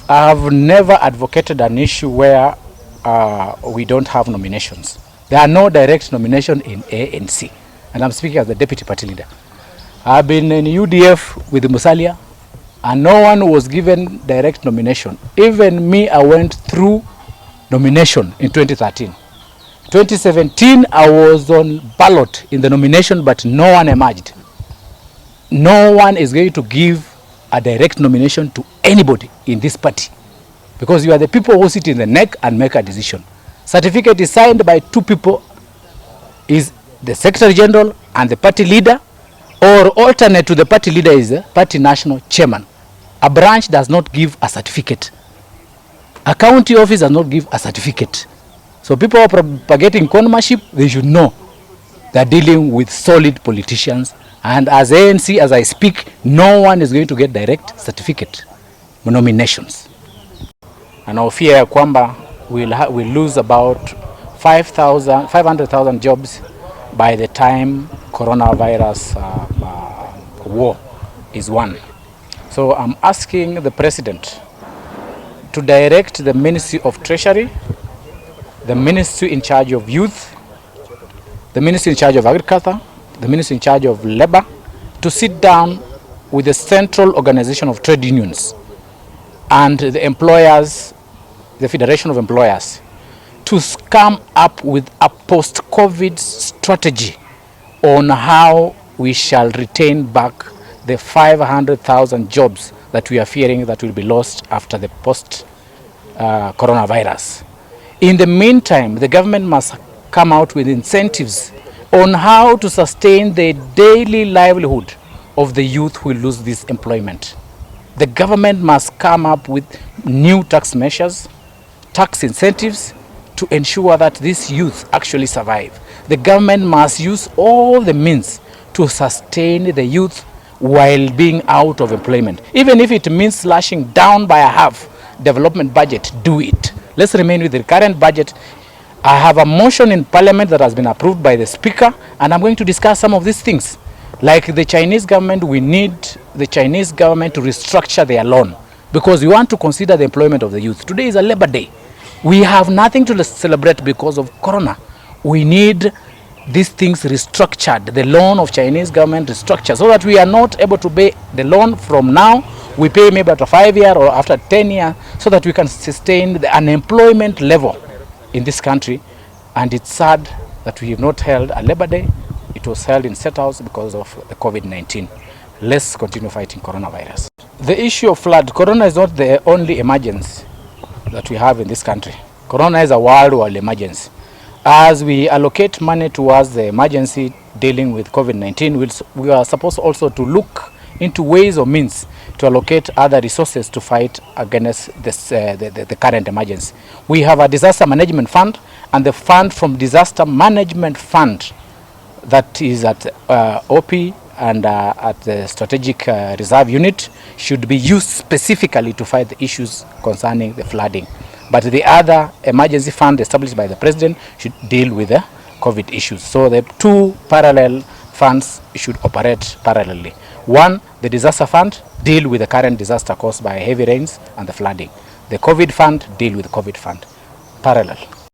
have never advocated an issue where we don't have nominations. There are no direct nomination in ANC, and I'm speaking as the deputy party leader. I've been in UDF with Musalia, and no one was given direct nomination. Even me, I went through nomination in 2013. 2017, I was on ballot in the nomination, but no one emerged. No one is going to give a direct nomination to anybody in this party, because you are the people who sit in the neck and make a decision. Certificate is signed by two people, is the Secretary General and the party leader, or alternate to the party leader is the party national chairman. A branch does not give a certificate. A county office does not give a certificate. So people are propagating conmanship. They should know they're dealing with solid politicians. And as ANC, as I speak, no one is going to get direct certificate nominations. And I fear kwamba we'll lose about 500,000 jobs by the time coronavirus war is won. So I'm asking the President to direct the Ministry of Treasury, the Ministry in charge of Youth, the Ministry in charge of Agriculture, the Ministry in charge of Labor, to sit down with the Central Organization of Trade Unions and the employers, the Federation of Employers, to come up with a post-COVID strategy on how we shall retain back the 500,000 jobs that we are fearing that will be lost after the post-coronavirus. In the meantime, the government must come out with incentives on how to sustain the daily livelihood of the youth who will lose this employment. The government must come up with new tax measures, tax incentives, to ensure that these youth actually survive. The government must use all the means to sustain the youth while being out of employment. Even if it means slashing down by a half development budget, do it. Let's remain with the current budget. I have a motion in Parliament that has been approved by the Speaker, and I'm going to discuss some of these things. Like the Chinese government, we need the Chinese government to restructure their loan, because we want to consider the employment of the youth. Today is a Labor Day. We have nothing to celebrate because of Corona. We need these things restructured, the loan of Chinese government restructured, so that we are not able to pay the loan from now. We pay maybe after 5 years or after 10 years, so that we can sustain the unemployment level in this country. And it's sad that we have not held a Labor Day. It was held in State House because of the COVID-19. Let's continue fighting coronavirus. The issue of flood, Corona is not the only emergency that we have in this country. Corona is a worldwide emergency. As we allocate money towards the emergency dealing with COVID-19, we are supposed also to look into ways or means to allocate other resources to fight against this, the current emergency. We have a disaster management fund, and the fund from disaster management fund that is at OP and at the strategic reserve unit should be used specifically to fight the issues concerning the flooding. But the other emergency fund established by the President should deal with the COVID issues. So the two parallel funds should operate parallelly. One, the disaster fund, deal with the current disaster caused by heavy rains and the flooding. The COVID fund, deal with the COVID fund. Parallel.